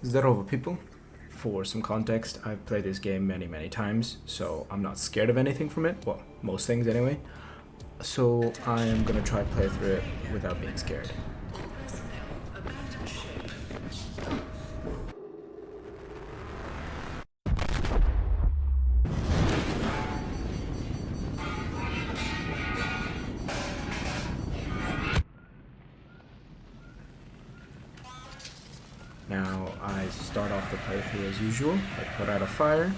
Здорово, people. For some context, I've played this game many times, so I'm not scared of anything from it. Well, most things anyway. So I am gonna try to play through it without being scared. Now I start off the playthrough as usual. I put out a fire,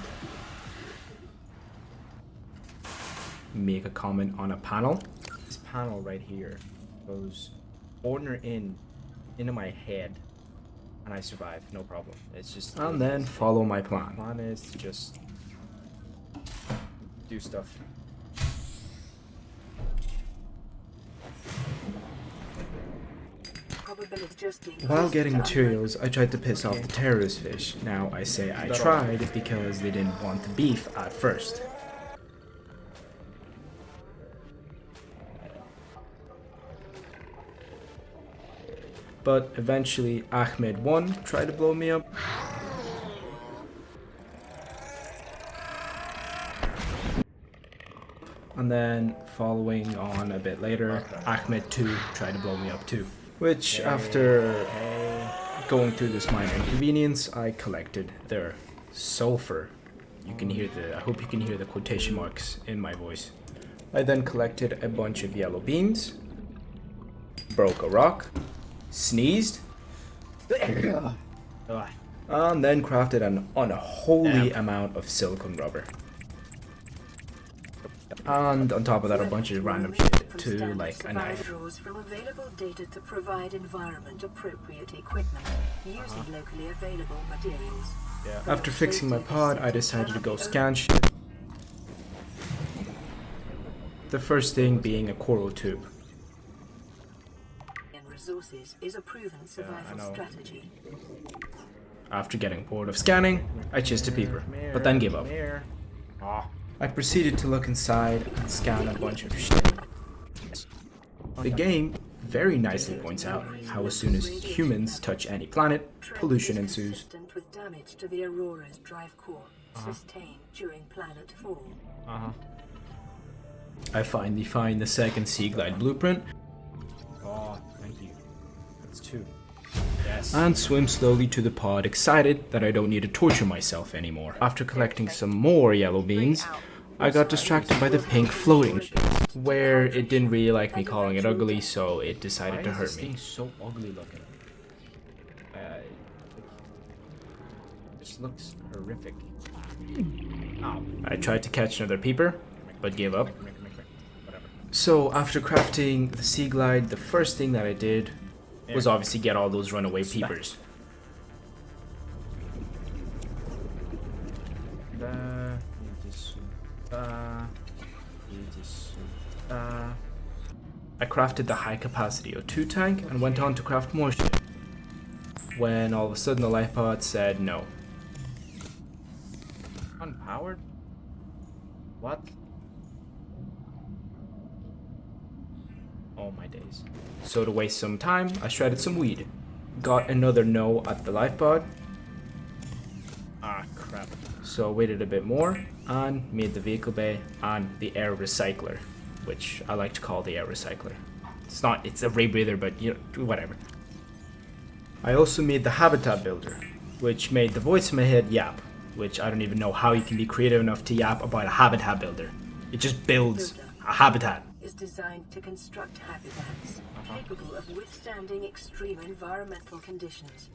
make a comment on a panel. This panel right here goes corner into my head, and I survive, no problem. It's just and then follow my plan. My plan is to just do stuff. While getting materials, I tried to piss off the terrorist fish. Now I say I tried because they didn't want the beef at first. But eventually Ahmed 1 tried to blow me up. And then following on a bit later, Ahmed 2 tried to blow me up too. Which, after going through this minor inconvenience, I collected their sulfur. You can hear I hope you can hear the quotation marks in my voice. I then collected a bunch of yellow beans, broke a rock, sneezed, and then crafted an unholy amount of silicone rubber. And on top of that, a bunch of random shit to like a knife. From available data to provide environment appropriate equipment using locally available materials. After fixing my pod, I decided to go scan shit. The first thing being a coral tube. Resources is a proven survival strategy. After getting bored of scanning, I chased a peeper, but then gave up. I proceeded to look inside and scan a bunch of shit. The game very nicely points out how as soon as humans touch any planet, pollution ensues. With damage to the Aurora's drive core sustained during planet fall. I finally find the second Sea Glide blueprint. Oh, thank you. That's 2. Yes. And swim slowly to the pod, excited that I don't need to torture myself anymore. After collecting some more yellow beans, I got distracted by the pink floating shit, where it didn't really like me calling it ugly, so it decided to hurt me. So ugly looking. It just looks horrific. Ow. I tried to catch another peeper, but gave up. So after crafting the Sea Glide, the first thing that I did was obviously get all those runaway peepers. I crafted the high capacity O2 tank and went on to craft more shit, when all of a sudden the life pod said no. Unpowered? What? Oh my days. So to waste some time, I shredded some weed. Got another no at the life pod. Ah, crap. So waited a bit more and made the vehicle bay and the air recycler, which I like to call the air recycler. It's a ray breather, but you know, whatever. I also made the habitat builder, which made the voice in my head yap, which I don't even know how you can be creative enough to yap about a habitat builder. It just builds a habitat. Is designed to construct habitats capable of withstanding extreme environmental conditions.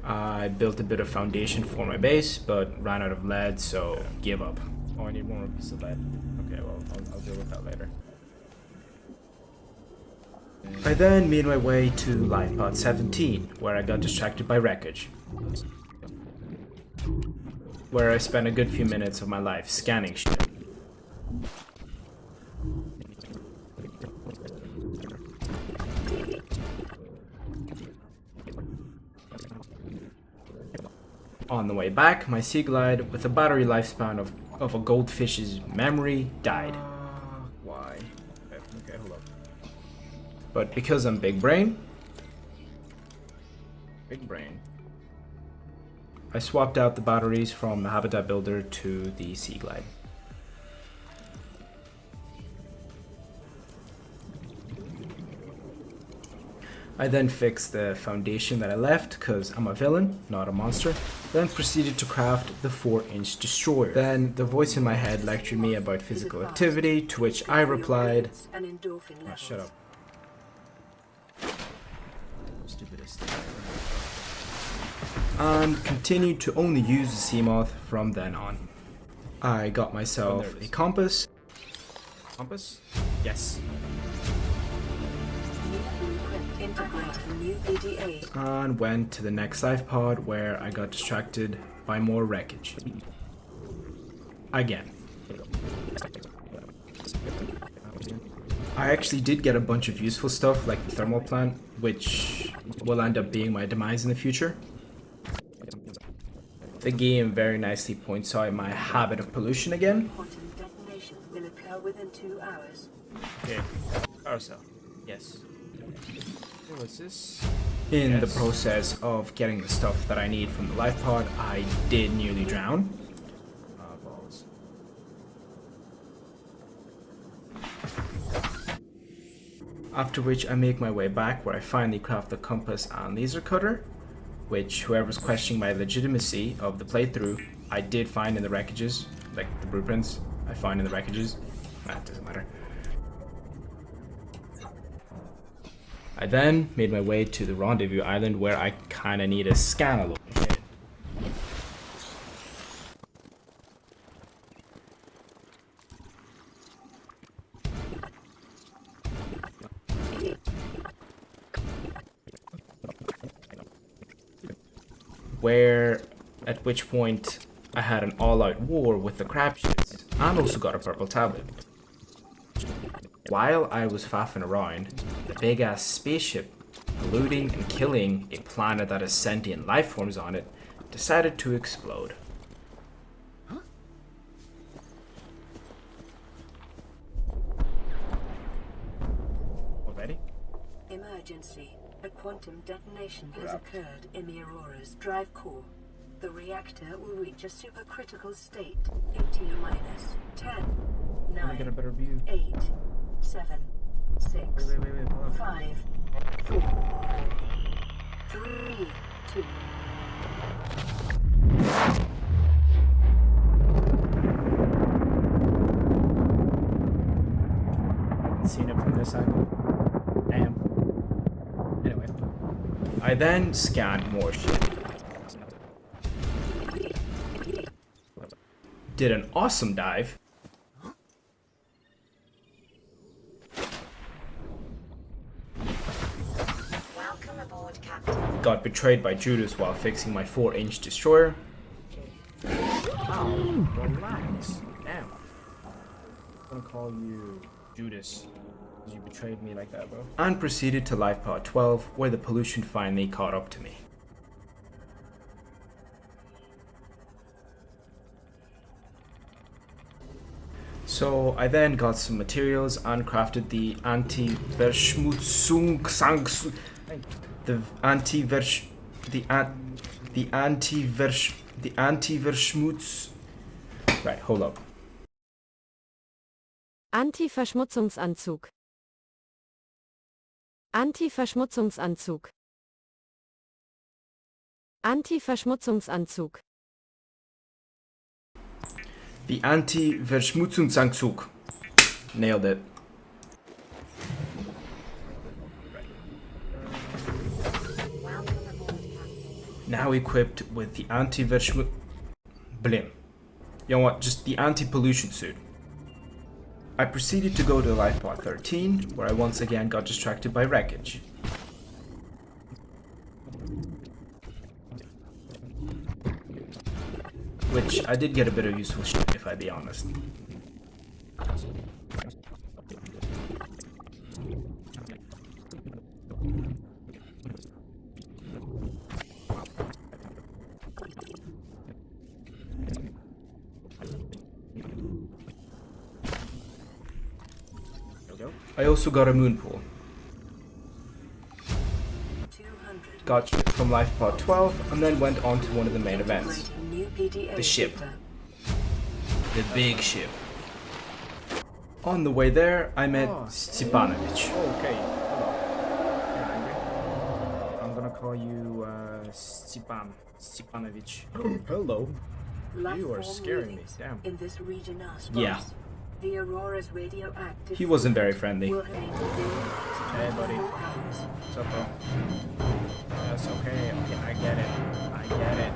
I built a bit of foundation for my base, but ran out of lead, so give up. Oh, I need one more piece of lead. Okay, well, I'll deal with that later. I then made my way to LifePod 17, where I got distracted by wreckage, where I spent a good few minutes of my life scanning shit. On the way back, my Sea Glide, with a battery lifespan of a goldfish's memory, died. Why? Okay, hold up. But because I'm big brain, I swapped out the batteries from the habitat builder to the Sea Glide. I then fixed the foundation that I left because I'm a villain, not a monster. Then proceeded to craft the 4-inch destroyer. Then the voice in my head lectured me about physical activity, to which I replied, oh, shut up. Stupidest thing ever. And continued to only use the Seamoth from then on. I got myself a compass. Compass? Yes. And went to the next life pod where I got distracted by more wreckage. Again. I actually did get a bunch of useful stuff like the thermal plant, which will end up being my demise in the future. The game very nicely points out my habit of pollution again. Quantum detonation will occur within 2 hours. Okay. Carousel. Yes. What's this? In the process of getting the stuff that I need from the life pod, I did nearly drown. Balls. After which I make my way back where I finally craft the compass and laser cutter, which whoever's questioning my legitimacy of the playthrough, I did find in the wreckages, like the blueprints I find in the wreckages. That doesn't matter. I then made my way to the rendezvous island where I kinda need to scan a little bit. At which point I had an all-out war with the crabships and also got a purple tablet. While I was faffing around, the big-ass spaceship, polluting and killing a planet that has sentient life forms on it, decided to explode. Huh? Already? Emergency. A quantum detonation has occurred in the Aurora's drive core. The reactor will reach a supercritical state in T-minus 10, 9, get a better view. 8, 7, 6, Wait, hold on. 5, 4, 3, 2. Seen it from this angle. Damn. Anyway. I then scanned more shit. Did an awesome dive. Welcome aboard, Captain. Got betrayed by Judas while fixing my 4-inch destroyer. Oh, relax. Damn. I'm gonna call you Judas. You betrayed me like that, bro. And proceeded to Life Pod 12, where the pollution finally caught up to me. So I then got some materials and crafted the Anti-Verschmutzungsanzug. The Anti-Verschmutz. Right, hold up. Anti-Verschmutzungsanzug. Anti-Verschmutzungsanzug. Anti-Verschmutzungsanzug. The Anti-Verschmutzungsanzug. Nailed it. Now equipped with the anti-verschmutz... Blim. You know what? Just the anti-pollution suit. I proceeded to go to Life Pod 13, where I once again got distracted by wreckage. Which I did get a bit of useful shit, if I be honest. I also got a moon pool. got from life pod 12, and then went on to one of the main events. Integrating new PDA The ship. data. The big ship. On the way there, I met Stepanavich. Okay, hello. I'm gonna call you Stepanavich. Hello. Life You are form scaring me, readings damn. in this region are sparse. Yeah. The Aurora's radioactive He wasn't very field friendly. will remain within Hey, buddy. 24 hours. What's up, bro? That's okay. Okay, I get it. I get it.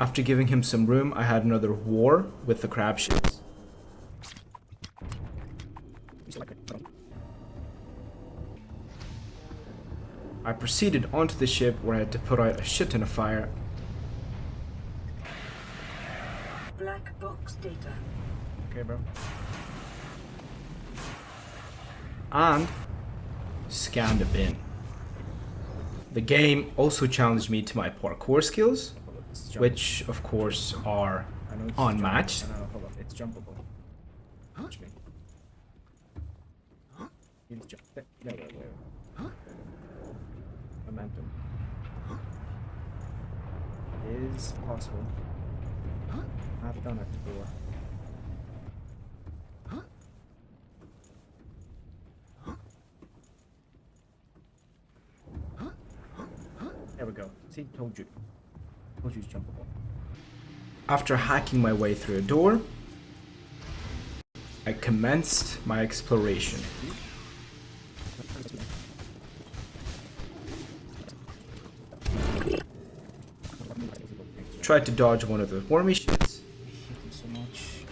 After giving him some room, I had another war with the crab ships. I proceeded onto the ship where I had to put out a shit ton of fire Black box data. Okay, bro. and scanned a bin. The game also challenged me to my parkour skills, It's jumpable. which of course are I know it's unmatched. jumpable. I know, hold on. It's jumpable. Watch me. He's jump. There. Momentum. Is possible. I've done it before. There we go. See, told you. Told you it's jumpable. After hacking my way through a door, I commenced my exploration. Tried to dodge one of the wormy shits. Thank you so much.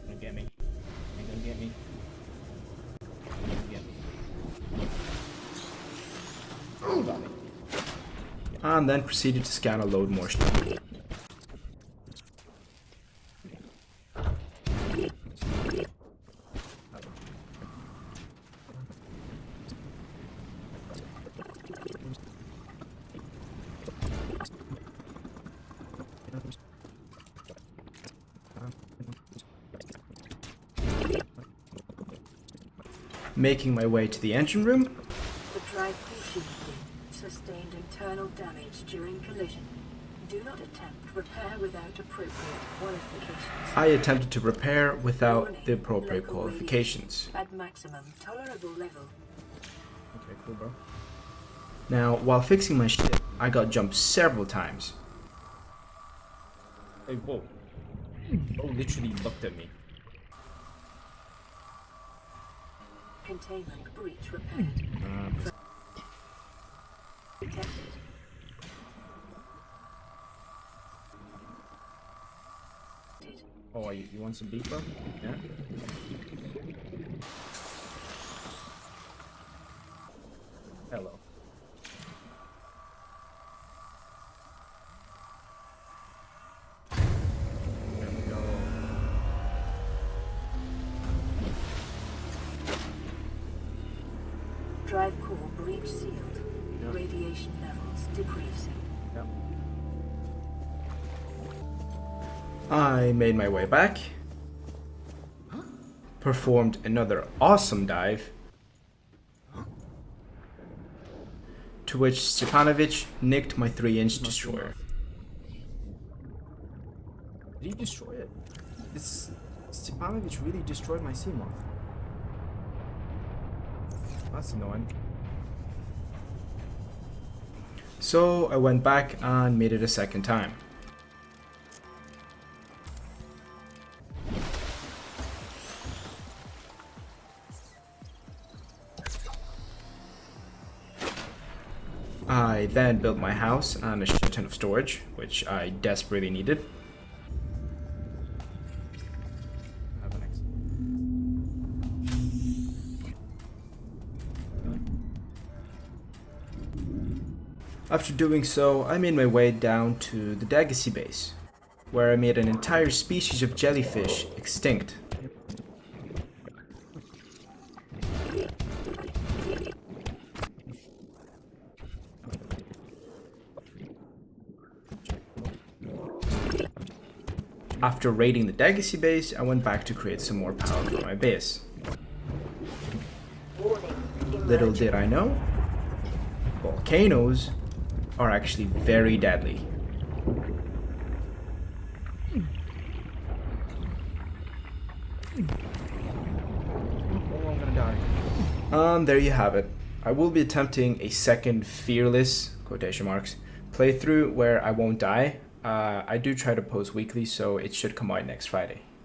Gonna get me. Ain't gonna get me. Ain't gonna get me. Oh, got me. And then proceeded to scan a load more shit. Making my way to the engine room, The drive core sustained internal damage during collision. Do not attempt repair without appropriate qualifications. I attempted to repair without Warning, the appropriate local qualifications. radiation At maximum tolerable level. Okay, cool, bro. Now, while fixing my shit, I got jumped several times. Hey, whoa. Oh, literally looked at me. Containment breach repaired. Detected. Oh, you want some beef, bro? Yeah? Hello. There we go. Drive core breach sealed. Radiation levels decreasing. Yep. I made my way back, performed another awesome dive, to which Stepanavich nicked my 3-inch destroyer. Did he destroy it? Stepanavich really destroyed my Seamoth. That's annoying. So I went back and made it a second time. I then built my house and a shit ton of storage, which I desperately needed. Have an X. After doing so, I made my way down to the Dagacy base, where I made an entire species of jellyfish extinct. After raiding the Legacy base, I went back to create some more power for my base. Little did I know, volcanoes are actually very deadly. Oh, I'm gonna die. There you have it. I will be attempting a second fearless, quotation marks, playthrough where I won't die. I do try to post weekly, so it should come out next Friday.